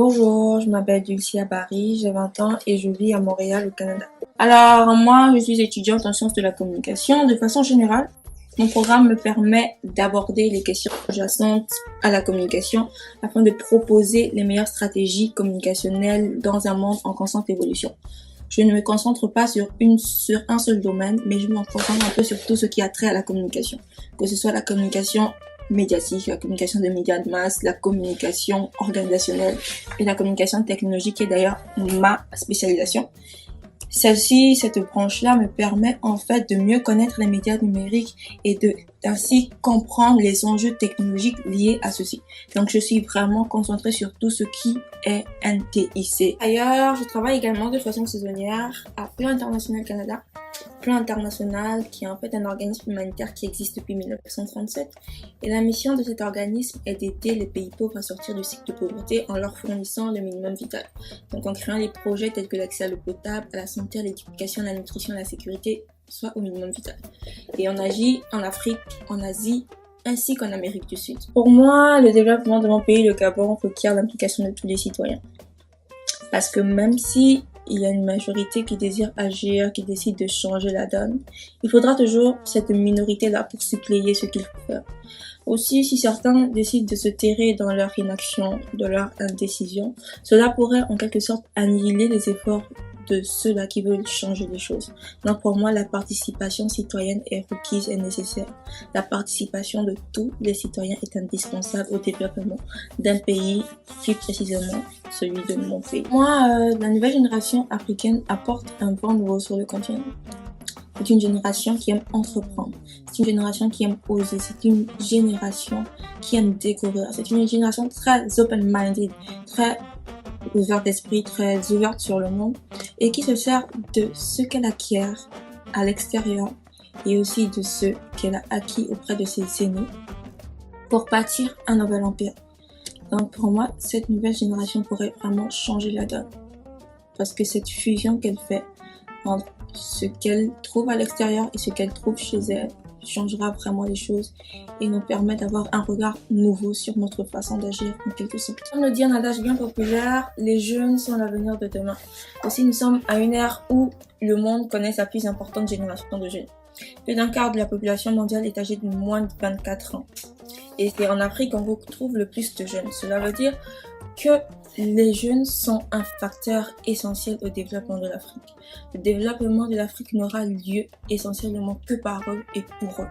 Bonjour, je m'appelle Dulcie à Paris, j'ai 20 ans et je vis à Montréal au Canada. Alors moi, je suis étudiante en sciences de la communication. De façon générale, mon programme me permet d'aborder les questions adjacentes à la communication afin de proposer les meilleures stratégies communicationnelles dans un monde en constante évolution. Je ne me concentre pas sur un seul domaine, mais je me concentre un peu sur tout ce qui a trait à la communication, que ce soit la communication médiatique, la communication de médias de masse, la communication organisationnelle et la communication technologique qui est d'ailleurs ma spécialisation. Cette branche-là me permet en fait de mieux connaître les médias numériques et ainsi comprendre les enjeux technologiques liés à ceci. Donc je suis vraiment concentrée sur tout ce qui est NTIC. Ailleurs, je travaille également de façon saisonnière à Plan International Canada. Plan International qui est en fait un organisme humanitaire qui existe depuis 1937 et la mission de cet organisme est d'aider les pays pauvres à sortir du cycle de pauvreté en leur fournissant le minimum vital. Donc en créant des projets tels que l'accès à l'eau potable, à la santé, à l'éducation, à la nutrition, à la sécurité, soit au minimum vital. Et on agit en Afrique, en Asie, ainsi qu'en Amérique du Sud. Pour moi, le développement de mon pays, le Gabon, requiert l'implication de tous les citoyens. Parce que même si il y a une majorité qui désire agir, qui décide de changer la donne, il faudra toujours cette minorité-là pour suppléer ce qu'il faut faire. Aussi, si certains décident de se terrer dans leur inaction, de leur indécision, cela pourrait en quelque sorte annihiler les efforts de ceux-là qui veulent changer les choses. Donc pour moi, la participation citoyenne est requise et nécessaire. La participation de tous les citoyens est indispensable au développement d'un pays, plus précisément celui de mon pays. Moi, la nouvelle génération africaine apporte un vent nouveau sur le continent. C'est une génération qui aime entreprendre, c'est une génération qui aime oser, c'est une génération qui aime découvrir, c'est une génération très open-minded, très ouverte d'esprit, très ouverte sur le monde et qui se sert de ce qu'elle acquiert à l'extérieur et aussi de ce qu'elle a acquis auprès de ses aînés pour bâtir un nouvel empire. Donc pour moi, cette nouvelle génération pourrait vraiment changer la donne parce que cette fusion qu'elle fait entre ce qu'elle trouve à l'extérieur et ce qu'elle trouve chez elle changera vraiment les choses et nous permet d'avoir un regard nouveau sur notre façon d'agir en quelque sorte. Comme le dit un adage bien populaire, les jeunes sont l'avenir de demain. Aussi, nous sommes à une ère où le monde connaît sa plus importante génération de jeunes. Plus d'un quart de la population mondiale est âgée de moins de 24 ans. Et c'est en Afrique qu'on retrouve le plus de jeunes. Cela veut dire que les jeunes sont un facteur essentiel au développement de l'Afrique. Le développement de l'Afrique n'aura lieu essentiellement que par eux et pour eux.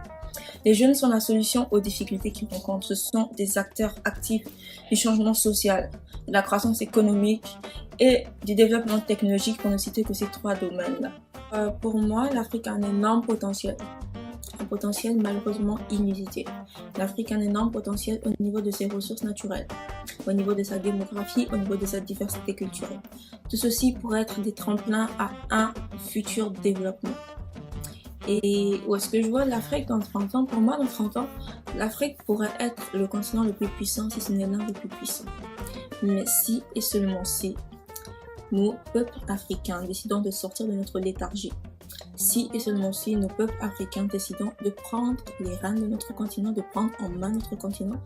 Les jeunes sont la solution aux difficultés qu'ils rencontrent. Ce sont des acteurs actifs du changement social, de la croissance économique et du développement technologique pour ne citer que ces trois domaines-là. Pour moi, l'Afrique a un énorme potentiel. Un potentiel malheureusement inusité. L'Afrique a un énorme potentiel au niveau de ses ressources naturelles, au niveau de sa démographie, au niveau de sa diversité culturelle. Tout ceci pourrait être des tremplins à un futur développement. Et où est-ce que je vois l'Afrique dans 30 ans? Pour moi, dans 30 ans, l'Afrique pourrait être le continent le plus puissant, si ce n'est l'un des plus puissants. Mais si et seulement si nous, peuples africains, décidons de sortir de notre léthargie, si et seulement si nos peuples africains décident de prendre les rênes de notre continent, de prendre en main notre continent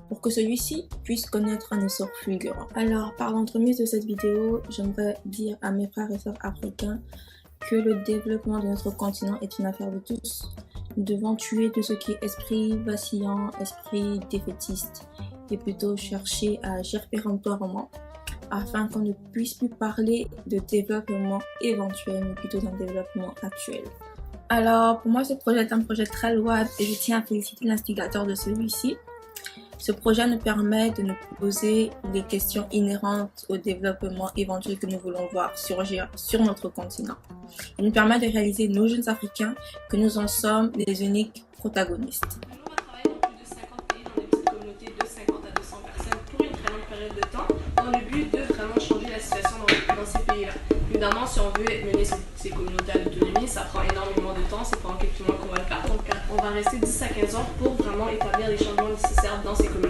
pour que celui-ci puisse connaître un essor fulgurant. Alors, par l'entremise de cette vidéo, j'aimerais dire à mes frères et sœurs africains que le développement de notre continent est une affaire de tous. Nous devons tuer tout ce qui est esprit vacillant, esprit défaitiste et plutôt chercher à agir péremptoirement afin qu'on ne puisse plus parler de développement éventuel, mais plutôt d'un développement actuel. Alors, pour moi, ce projet est un projet très louable et je tiens à féliciter l'instigateur de celui-ci. Ce projet nous permet de nous poser des questions inhérentes au développement éventuel que nous voulons voir surgir sur notre continent. Il nous permet de réaliser, nos jeunes Africains, que nous en sommes les uniques protagonistes. Dans le but de vraiment changer la situation dans ces pays-là. Évidemment, si on veut mener ces communautés à l'autonomie, ça prend énormément de temps, c'est pendant quelques mois qu'on va le faire. Donc, on va rester 10 à 15 ans pour vraiment établir les changements nécessaires dans ces communautés.